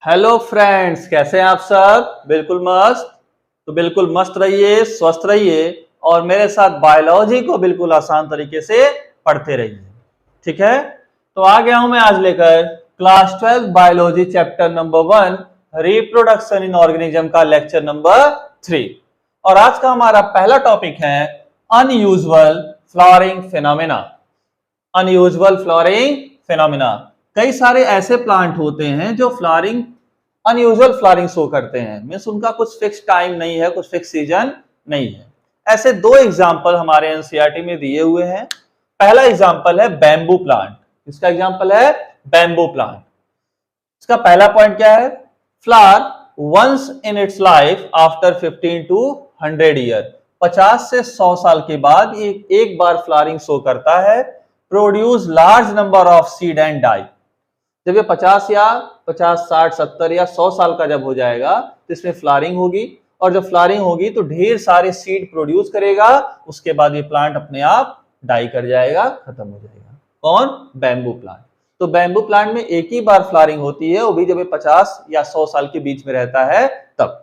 Hello friends, कैसे हैं आप सब? बिल्कुल मस्त। तो बिल्कुल मस्त रहिए, स्वस्थ रहिए और मेरे साथ बायोलॉजी को बिल्कुल आसान तरीके से पढ़ते रहिए। ठीक है, तो आ गया हूं मैं आज लेकर class 12 biology chapter number 1 reproduction in organism का लेक्चर नंबर 3। और आज का हमारा पहला टॉपिक है unusual flowering phenomena. Unusual flowering phenomena. कई सारे ऐसे प्लांट होते हैं जो फ्लावरिंग अनयूजुअल फ्लावरिंग शो करते हैं, मीन्स उनका कुछ फिक्स टाइम नहीं है, कुछ फिक्स सीजन नहीं है। ऐसे दो एग्जाम्पल हमारे एनसीईआरटी में दिए हुए हैं। पहला एग्जाम्पल है बैम्बू प्लांट। इसका एग्जाम्पल है बैम्बू प्लांट। इसका पहला पॉइंट क्या है? Flower once in its life after 15 to 100 year. 50 से 100 साल के बाद ये एक बार फ्लावरिंग शो करता है। Produce large number of seed and die. जब ये 50 या 50, 60, 70 या 100 साल का जब हो जाएगा तो इसमें फ्लावरिंग होगी, और जब फ्लावरिंग होगी तो ढेर सारे सीड प्रोड्यूस करेगा। उसके बाद ये प्लांट अपने आप डाई कर जाएगा, खत्म हो जाएगा। कौन? Bamboo plant. तो बैम्बू प्लांट में एक ही बार फ्लावरिंग होती है, वो भी जब ये 50 या 100 साल के बीच में रहता है तब।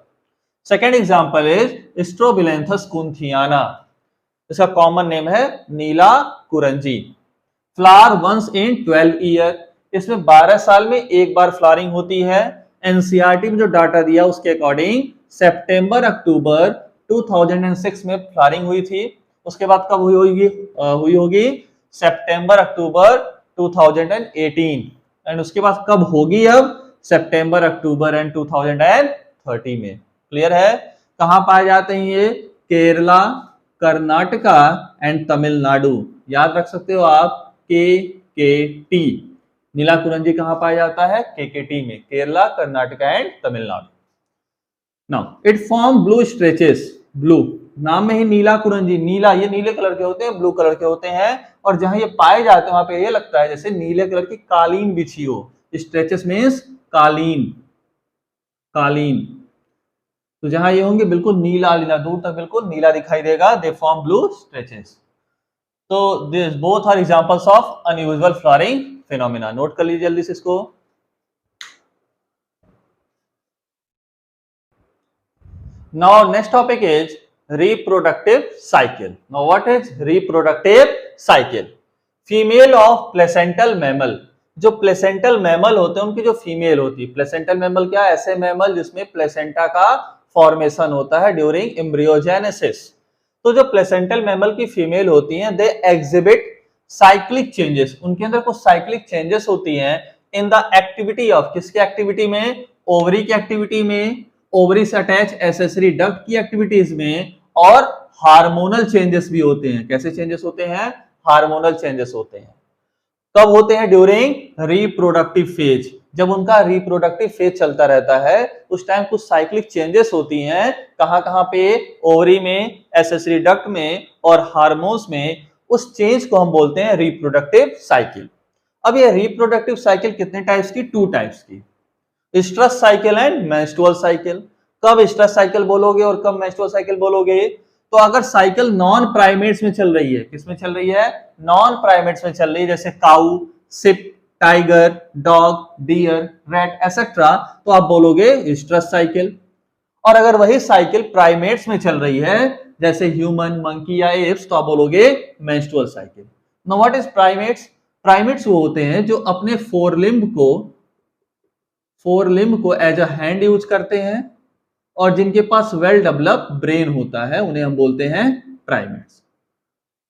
Second example is Strobilanthes kunthiana. इसका कॉमन नेम है Neela Kurinji. Flower once in 12 year. इसमें 12 साल में एक बार फ्लावरिंग होती है। एनसीईआरटी में जो डाटा दिया उसके अकॉर्डिंग सितंबर अक्टूबर 2006 में फ्लावरिंग हुई थी। उसके बाद कब हुई होगी? सितंबर अक्टूबर 2018। एंड उसके बाद कब होगी? अब सितंबर अक्टूबर एंड 2030 में। क्लियर है? कहां पाए जाते हैं ये? केरला, कर्नाटका एंड तमिलनाडु। याद रख सकते हो आप, KKT। नीला कुरंजी कहां पाया जाता है? KKT में, Kerala, Karnataka and Tamil Nadu. Now it form blue stretches. Blue, नाम में ही नीला कुरंजी, नीला, ये नीले कलर के होते हैं, ब्लू कलर के होते हैं। और जहां ये पाए जाते हैं वहां पे ये लगता है जैसे नीले कलर की कालीन बिछी हो। स्ट्रेचेस मीन्स कालीन, कालीन। तो जहां ये होंगे बिल्कुल नीला नीला, दूर तक बिल्कुल नीला दिखाई देगा। They form blue stretches. तो this both are examples of unusual flowering phenomena. Note कर लीजिए जल्दी से इसको। Now next topic is reproductive cycle. Now what is reproductive cycle? Female of placental mammal. जो प्लेसेंटल मैमल होते हैं उनकी जो फीमेल होती है, प्लेसेंटल मैमल क्या? ऐसे मैमल जिसमें प्लेसेंटा का फॉर्मेशन होता है ड्यूरिंग एम्ब्रियोजेनेसिस। तो जो प्लेसेंटल मैमल की फीमेल होती हैं, दे एग्जिबिट साइक्लिक चेंजेस। उनके अंदर कुछ साइक्लिक चेंजेस होती हैं इन द एक्टिविटी ऑफ, किसकी एक्टिविटी में? ओवरी की एक्टिविटी में, ओवरी से अटैच एसेसरी डक्ट की एक्टिविटीज में, और हार्मोनल चेंजेस भी होते हैं। कैसे चेंजेस होते हैं? हार्मोनल चेंजेस होते हैं। कब होते हैं? During reproductive phase. जब उनका रिप्रोडक्टिव फेज चलता रहता है उस टाइम कुछ साइक्लिक चेंजेस होती हैं। कहां कहां पे? ओवरी में, एसेसरी डक्ट में और हार्मोन्स में। उस चेंज को हम बोलते हैं रिप्रोडक्टिव साइकिल। अब ये रिप्रोडक्टिव साइकिल कितने टाइप्स की? 2 टाइप्स की, stress cycle and menstrual cycle. कब स्ट्रेस साइकिल बोलोगे और कब मेंस्ट्रुअल साइकिल बोलोगे? तो अगर साइकिल नॉन प्राइमेट्स में चल रही है, किसमें चल रही है? नॉन प्राइमेट्स में चल रही है, जैसे cow, sheep, tiger, dog, deer, rat etcetera, तो आप बोलोगे स्ट्रेस साइकिल। और अगर वही साइकिल प्राइमेट्स में चल रही है, जैसे ह्यूमन, मंकी या एप्स, तो आप बोलोगे menstrual cycle. Now what is primates? Primates वो होते हैं जो अपने फोर लिम्ब को एज अ हैंड यूज करते हैं और जिनके पास वेल डेवलप ब्रेन होता है, उन्हें हम बोलते हैं प्राइमेट्स।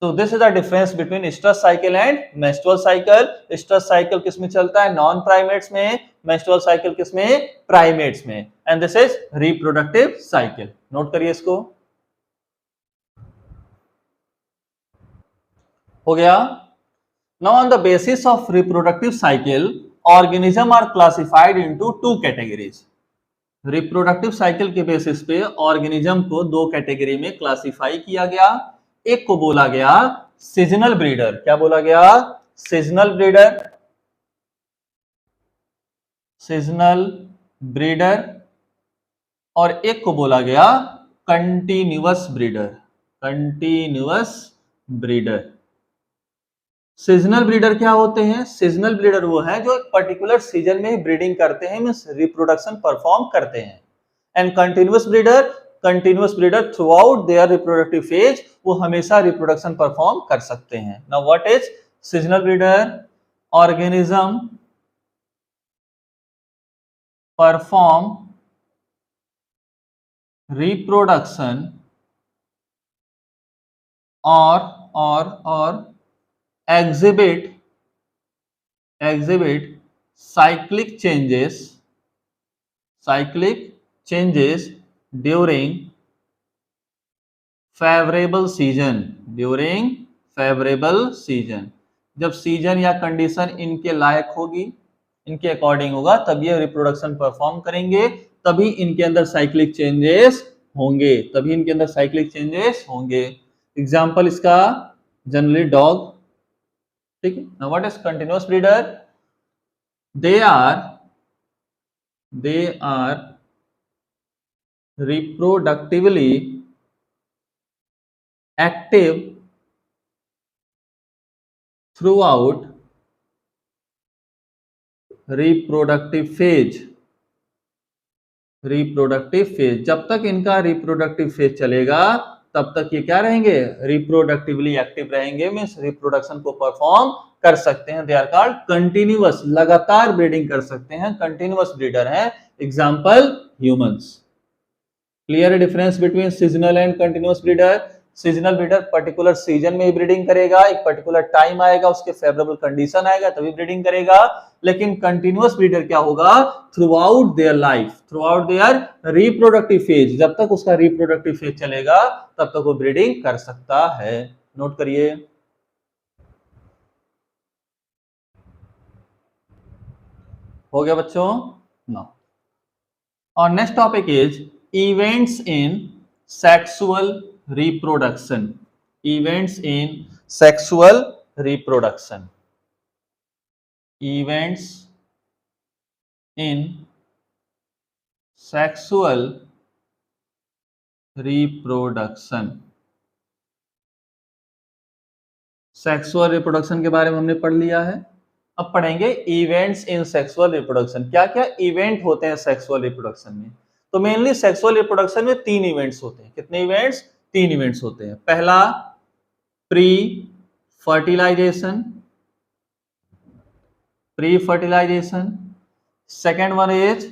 तो this is the difference between stress cycle and menstrual cycle. Stress cycle किसमें चलता है? नॉन प्राइमेट्स में। मेंस्ट्रुअल साइकिल किसमें? प्राइमेट्स में। And this is reproductive cycle. Note करिए इसको। हो गया? Now on the basis of reproductive cycle, organism are classified into 2 categories. Reproductive cycle के बेसिस पे ऑर्गेनिज्म को 2 कैटेगरी में क्लासिफाई किया गया। एक को बोला गया सीजनल ब्रीडर। क्या बोला गया? Seasonal breeder, seasonal breeder. और एक को बोला गया continuous breeder, continuous breeder. Seasonal breeder क्या होते हैं? सीजनल ब्रीडर वो हैं जो एक पर्टिकुलर सीजन में ही ब्रीडिंग करते हैं, मींस रिप्रोडक्शन परफॉर्म करते हैं। And continuous breeder throughout their reproductive phase, वो हमेशा रिप्रोडक्शन परफॉर्म कर सकते हैं। Now what is seasonal breeder? Organism perform reproduction और exhibit cyclic changes during favorable season। जब सीजन या कंडीशन इनके लायक होगी, इनके अकॉर्डिंग होगा, तब ये रिप्रोडक्शन परफॉर्म करेंगे, तभी इनके अंदर साइक्लिक चेंजेस होंगे। एग्जाम्पल इसका जनरली डॉग, ठीक है। Now what is continuous breeder? They are reproductively active throughout reproductive phase। जब तक इनका रिप्रोडक्टिव फेज चलेगा तब तक ये क्या रहेंगे? रिप्रोडक्टिवली एक्टिव रहेंगे, मींस रिप्रोडक्शन को परफॉर्म कर सकते हैं। दे आर कॉल्ड कंटिन्यूअस, लगातार ब्रीडिंग कर सकते हैं, कंटिन्यूअस ब्रीडर हैं। Example humans. Clear difference between seasonal and continuous breeder? Seasonal breeder particular season में ही ब्रीडिंग करेगा, एक पर्टिकुलर टाइम आएगा, उसके फेवरेबल कंडीशन आएगा तभी ब्रीडिंग करेगा। लेकिन कंटिन्यूअस ब्रीडर क्या होगा? Throughout their life, throughout their reproductive phase, जब तक उसका रिप्रोडक्टिव फेज चलेगा तब तक वो ब्रीडिंग कर सकता है। नोट करिए। हो गया बच्चों? नो। और next topic is events in sexual reproduction। events in sexual reproduction। events in sexual reproduction। Sexual reproduction के बारे में हमने पढ़ लिया है। अब पढ़ेंगे इवेंट्स इन सेक्सुअल रिप्रोडक्शन। क्या क्या इवेंट होते हैं सेक्सुअल रिप्रोडक्शन में? तो मेनली सेक्सुअल रिप्रोडक्शन में 3 इवेंट्स होते हैं। कितने इवेंट्स? 3 इवेंट्स होते हैं। पहला pre fertilisation, second one is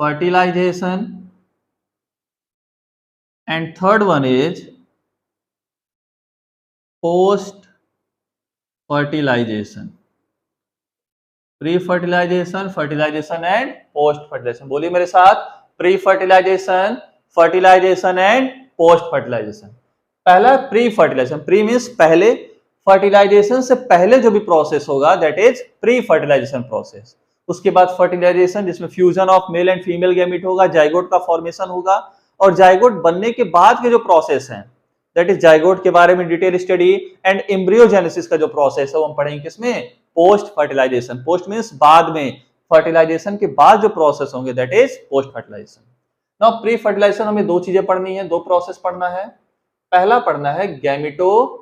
fertilisation, and third one is post fertilisation. Pre fertilisation, fertilisation and post fertilisation. बोलिए मेरे साथ, pre fertilisation, fertilisation and post fertilisation. पहला प्री फर्टिलाइजेशन। प्री मींस पहले, फर्टिलाइजेशन से पहले जो भी प्रोसेस होगा that is pre fertilisation process. उसके बाद फर्टिलाइजेशन जिसमें fusion of male and female gamete होगा, जाइगोट का फॉर्मेशन होगा, और जाइगोट बनने के बाद के जो प्रोसेस हैं दैट इज जाइगोट के बारे में डिटेल स्टडी, एंड एम्ब्रियोजेनेसिस का जो प्रोसेस है वो हम पढ़ेंगे किसमें? Post fertilisation. पोस्ट मींस बाद में, फर्टिलाइजेशन के बाद जो प्रोसेस होंगे that is post fertilisation. Now pre fertilisation हमें 2 चीजें पढ़नी है, 2 प्रोसेस पढ़ना है। पहला पढ़ना है gametogenesis.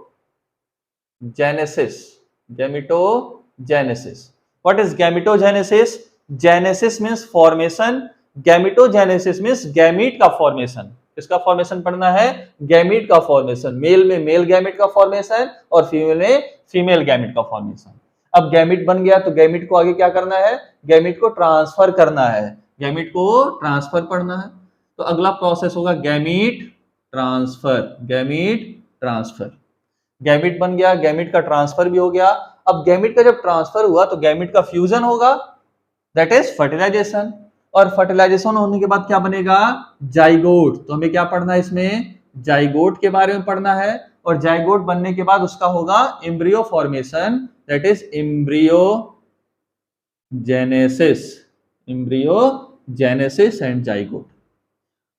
What is gametogenesis? Genesis means formation, gametogenesis means gamete का फॉर्मेशन। किसका फॉर्मेशन पढ़ना है? गैमीट का फॉर्मेशन। मेल में मेल गैमीट का फॉर्मेशन और फीमेल में फीमेल गैमीट का फॉर्मेशन। अब गैमीट बन गया तो गैमीट को आगे क्या करना है? गैमीट को ट्रांसफर करना है, गैमीट को ट्रांसफर पढ़ना है। तो अगला प्रोसेस होगा गैमीट ट्रांसफर। गैमीट बन गया, गैमीट का ट्रांसफर भी हो गया। अब गैमीट का जब ट्रांसफर हुआ तो गैमीट का फ्यूजन होगा दैट इज फर्टिलाइजेशन, और फर्टिलाइजेशन होने के बाद क्या बनेगा? जाइगोट। तो हमें क्या पढ़ना है इसमें? जाइगोट के बारे में पढ़ना है, और जाइगोट बनने के बाद उसका होगा embryo formation that is embryogenesis and zygote.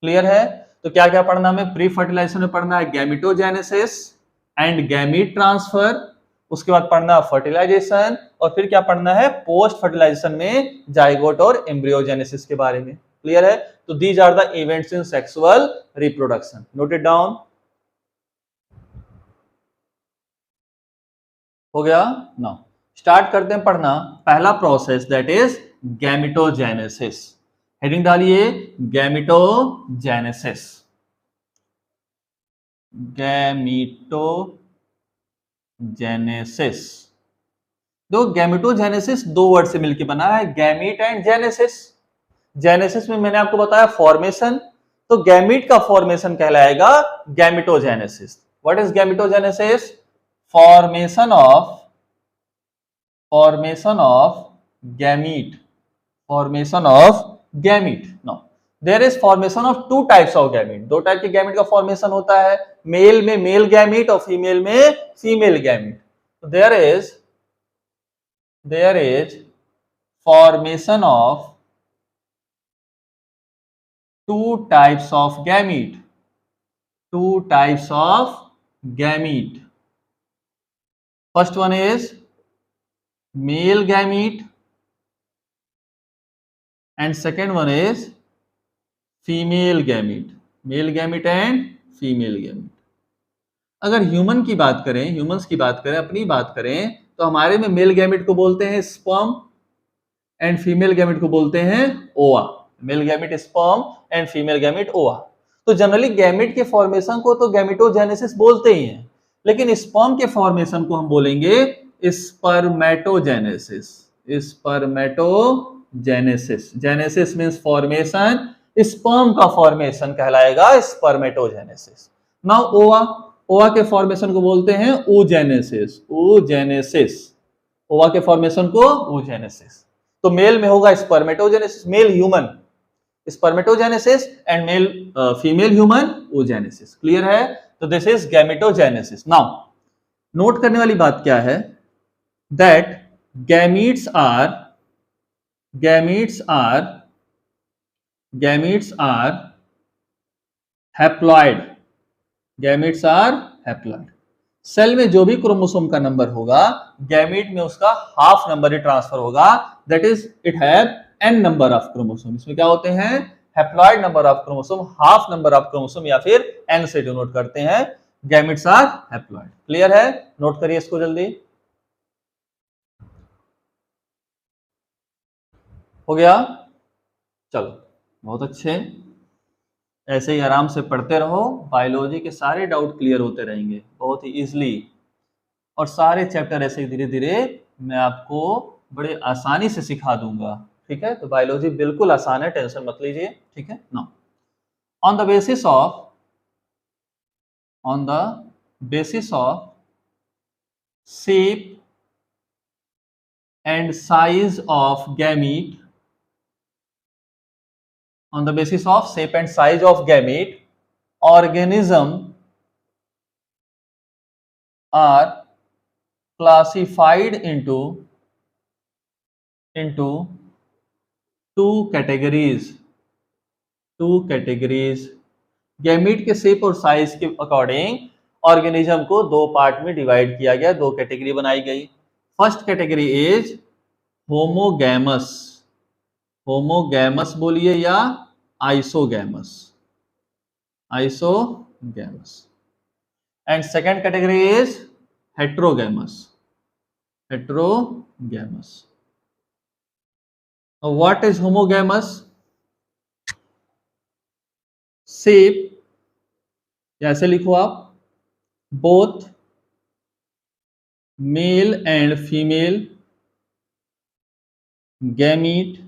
Clear है? तो क्या क्या पढ़ना हमें? प्री फर्टिलाइजेशन में पढ़ना है गैमेटोजेनेसिस एंड गैमीट ट्रांसफर, उसके बाद पढ़ना फर्टिलाइजेशन, और फिर क्या पढ़ना है? पोस्ट फर्टिलाइजेशन में जाइगोट और एम्ब्रियोजेनेसिस के बारे में। क्लियर है? तो these are the events in sexual reproduction. Note it down. हो गया। नाउ स्टार्ट करते हैं पढ़ना पहला process, that is gametogenesis. Heading डालिए गैमेटोजेनेसिस। गैमेटोजेनेसिस, दो गैमेटोजेनेसिस दो वर्ड से मिलकर बना है, गैमीट एंड जेनेसिस। जेनेसिस में मैंने आपको बताया फॉर्मेशन, तो गैमीट का फॉर्मेशन कहलाएगा gametogenesis. What is gametogenesis? Formation of gamete, formation of gamete. Now there is formation of two types of gamete, दो टाइप के गैमीट का फॉर्मेशन होता है, मेल में मेल गैमीट और फीमेल में फीमेल गैमीट। तो there is formation of two types of gamete, two types of gamete. First one is male gamete and second one is female gamete, male gamete and female gamete. अगर human की बात करें, humans की बात करें, अपनी बात करें, तो हमारे में मेल गैमेट को बोलते हैं स्पर्म एंड फीमेल गैमेट को बोलते हैं ओवा। Male gamete sperm and female gamete ओवा। तो जनरली गैमेट के फॉर्मेशन को तो गैमेटोजेनेसिस बोलते ही हैं, लेकिन स्पर्म के फॉर्मेशन को हम बोलेंगे spermatogenesis. Spermatogenesis, genesis means formation, sperm का फॉर्मेशन कहलाएगा स्पर्मेटोजेनेसिस। नाउ ओवा, ओवा के फॉर्मेशन को बोलते हैं oogenesis, oogenesis। ओवा के फॉर्मेशन को oogenesis। तो मेल में होगा spermatogenesis, male human spermatogenesis and male female human oogenesis। Clear है? तो this is gametogenesis. Now note करने वाली बात क्या है, that gametes are haploid, gametes are haploid. Cell में जो भी क्रोमोसोम का नंबर होगा, गैमीट में उसका हाफ नंबर ही ट्रांसफर होगा, that is it have n number of chromosome. इसमें क्या होते हैं? Haploid number of chromosome, half number of chromosome, या फिर n से डिनोट करते हैं। Gametes are haploid. क्लियर है? नोट करिए इसको जल्दी। हो गया? चलो बहुत अच्छे, ऐसे ही आराम से पढ़ते रहो, बायोलॉजी के सारे डाउट क्लियर होते रहेंगे बहुत ही इजीली, और सारे चैप्टर ऐसे धीरे धीरे मैं आपको बड़े आसानी से सिखा दूंगा। ठीक है? तो बायोलॉजी बिल्कुल आसान है, टेंशन मत लीजिए। ठीक है? Now on the basis of shape and size of gamete, on the basis of shape and size of gamete, organism are classified into two categories। Gamete के शेप और साइज के अकॉर्डिंग ऑर्गेनिज्म को दो part में divide किया गया, दो category बनाई गई। First category is homogamous, homogamous बोलिए या isogamous, isogamous. And second category is heterogamous, heterogamous. What is homogamous? Shape, जैसे लिखो आप, both male and female gamete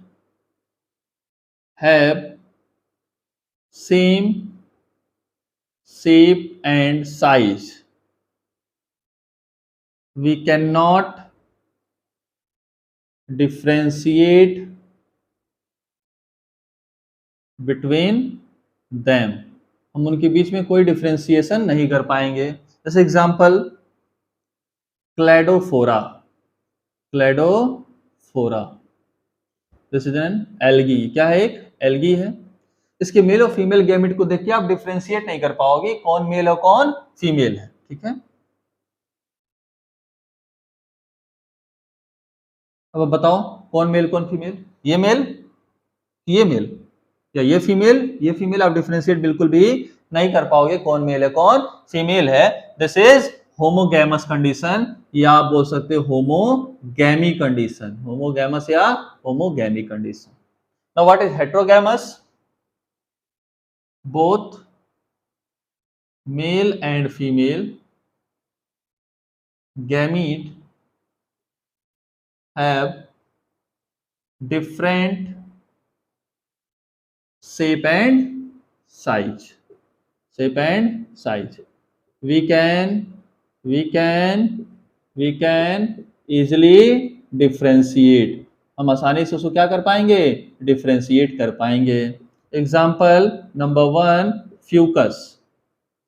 have same shape and size. We cannot differentiate between them. हम उनके बीच में कोई differentiation नहीं कर पाएंगे। जैसे example Cladophora, Cladophora this is an algae. क्या है? एक एल्गी है। इसके मेल और फीमेल गैमेट को देख के आप डिफरेंशिएट नहीं कर पाओगे कौन मेल और कौन फीमेल है। ठीक है? अब बताओ कौन मेल कौन फीमेल? ये मेल, ये मेल, या ये फीमेल, ये फीमेल। आप डिफरेंशिएट बिल्कुल भी नहीं कर पाओगे कौन मेल है कौन फीमेल है। दिस इज होमोगैमस कंडीशन, या आप बोल सकते हो होमोगैमी कंडीशन, होमोगैमस या homogamy condition. Now what is heterogamous? Both male and female gamete have different shape and size. Shape and size. We can easily differentiate. हम आसानी से उसको क्या कर पाएंगे? डिफ्रेंशिएट कर पाएंगे। Example number 1, Fucus.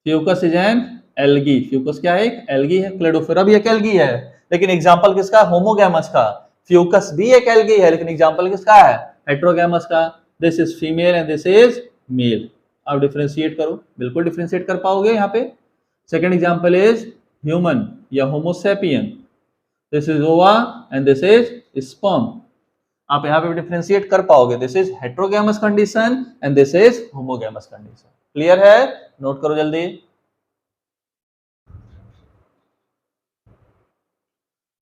Fucus is an algae. Fucus क्या है? एक एल्गी है। क्लेडोफोरा भी एक एल्गी है, लेकिन एग्जांपल किसका? होमोगैमस का। फ्यूकस भी एक एल्गी है, लेकिन एग्जांपल किसका है? हेटेरोगैमस का। This is female and this is male. आप डिफरेंशिएट करो, बिल्कुल डिफरेंशिएट कर पाओगे यहाँ पे। सेकेंड एग्जांपल इज ह्यूमन या homo sapien. This is ova and this is sperm. आप यहाँ पे डिफरेंशिएट कर पाओगे। This is heterogamous condition and this is homogamous condition. Clear है? नोट करो जल्दी।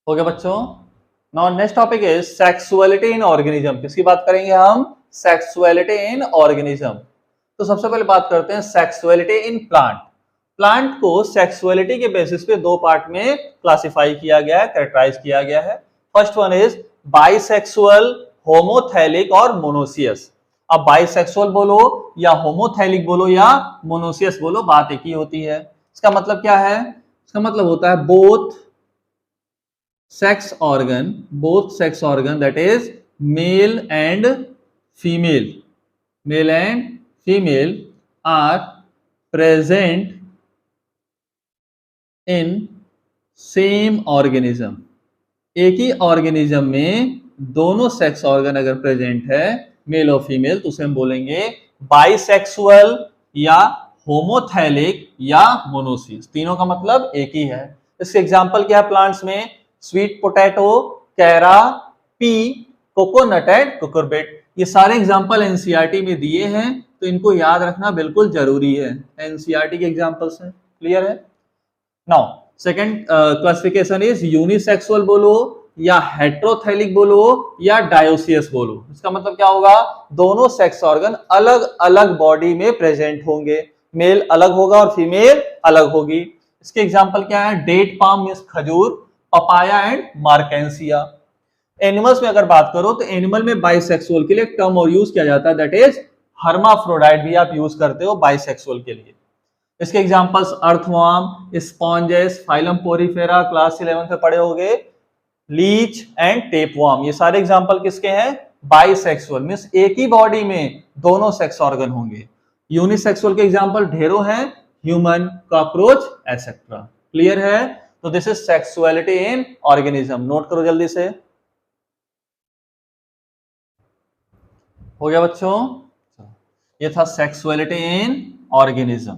हो गया बच्चों? Now next topic is sexuality in organism. किसकी बात करेंगे हम? Sexuality in organism. तो सबसे पहले बात करते हैं सेक्सुअलिटी इन प्लांट। प्लांट को सेक्सुअलिटी के बेसिस पे दो पार्ट में क्लासिफाई किया गया है, कैरेक्टराइज किया गया है। First one is bisexual, homothallic और मोनोसियस। अब बाइसेक्सुअल बोलो या होमोथैलिक बोलो या मोनोसियस बोलो, बात एक ही होती है। इसका मतलब क्या है? इसका मतलब होता है both sex organ that is male and female are present in same organism। एक ही ऑर्गेनिज्म में दोनों सेक्स ऑर्गन अगर प्रेजेंट है, मेल और फीमेल, तो उसे हम बोलेंगे बाइसेक्सुअल या होमोथैलिक या मोनोसियस। तीनों का मतलब एक ही है। इसके एग्जांपल क्या है प्लांट्स में? Sweet potato, Chara, pea, coconut and cucurbit. ये सारे एग्जांपल एनसीईआरटी में दिए हैं, तो इनको याद रखना बिल्कुल जरूरी है। एनसीईआरटी के एग्जांपल्स हैं। क्लियर है? Now second classification is unisexual बोलो या हेटेरोथैलिक बोलो या डायोसियस बोलो। इसका मतलब क्या होगा? दोनों सेक्स ऑर्गन अलग अलग बॉडी में प्रेजेंट होंगे, मेल अलग होगा और फीमेल अलग होगी। इसके एग्जांपल क्या है? डेट पाम मींस खजूर, पपाया एंड मार्केंसिया। एनिमल्स में अगर बात करो तो एनिमल में बाइसेक्सुअल के लिए एक टर्म और यूज किया जाता है, दैट इज हर्माफ्रोडाइट भी आप यूज करते हो बाइसेक्सुअल के लिए। इसके examples earthworm, sponges, phylum Porifera, class 11 में पढ़े होंगे, लीच एंड टेपवर्म। ये सारे एग्जांपल किसके हैं? बाइसेक्सुअल मींस एक ही बॉडी में दोनों सेक्स ऑर्गन होंगे। यूनिसेक्सुअल के एग्जांपल ढेरों हैं, ह्यूमन, कॉकरोच एटसेट्रा। क्लियर है? तो this is sexuality in organism. Note करो जल्दी से। हो गया बच्चों? ये था sexuality in organism.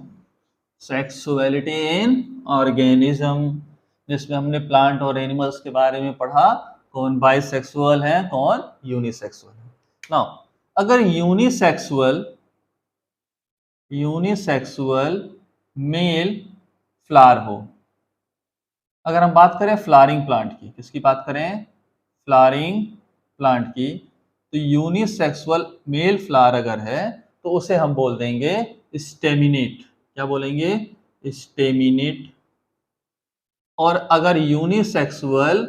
Sexuality in organism, जिसमें हमने प्लांट और एनिमल्स के बारे में पढ़ा, कौन बाइसेक्सुअल है, कौन यूनिसेक्सुअल है। नाउ अगर यूनिसेक्सुअल मेल फ्लावर हो, अगर हम बात करें फ्लावरिंग प्लांट की, किसकी बात करें? फ्लावरिंग प्लांट की, तो यूनिसेक्सुअल मेल फ्लावर अगर है तो उसे हम बोल देंगे स्टेमिनेट। क्या बोलेंगे? स्टेमिनेट। और अगर यूनिसेक्सुअल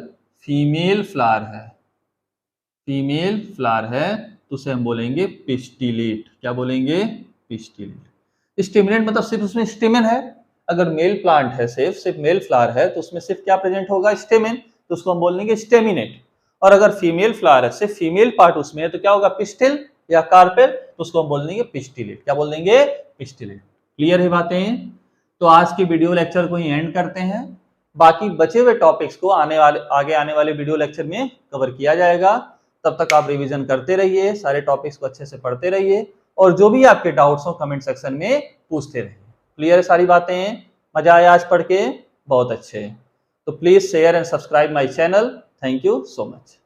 फीमेल फ्लावर है तो उसे हम बोलेंगे पिस्टिलेट। क्या बोलेंगे? पिस्टिलेट। स्टेमिनेट मतलब सिर्फ उसमें स्टेमन है। अगर मेल प्लांट है, सिर्फ मेल फ्लावर है, तो उसमें सिर्फ क्या प्रेजेंट होगा? स्टेमन, तो उसको हम बोलेंगे स्टेमिनेट। और अगर फीमेल फ्लावर है, सिर्फ फीमेल पार्ट उसमें है, तो क्या होगा? पिस्टिल या कार्पेल, तो उसको हम बोल देंगे पिस्टिलेट। क्या बोल देंगे? पिस्टिलेट। क्लियर है बातें? तो आज की वीडियो लेक्चर को ही एंड करते हैं। बाकी बचे हुए टॉपिक्स को आगे आने वाले वीडियो लेक्चर में कवर किया जाएगा। तब तक आप रिवीजन करते रहिए, सारे टॉपिक्स को अच्छे से पढ़ते रहिए, और जो भी आपके डाउट्स हो कमेंट सेक्शन में पूछते रहिए। क्लियर है सारी बातें? मजा आया आज पढ़ के? बहुत अच्छे। तो please share and subscribe my channel. Thank you so much.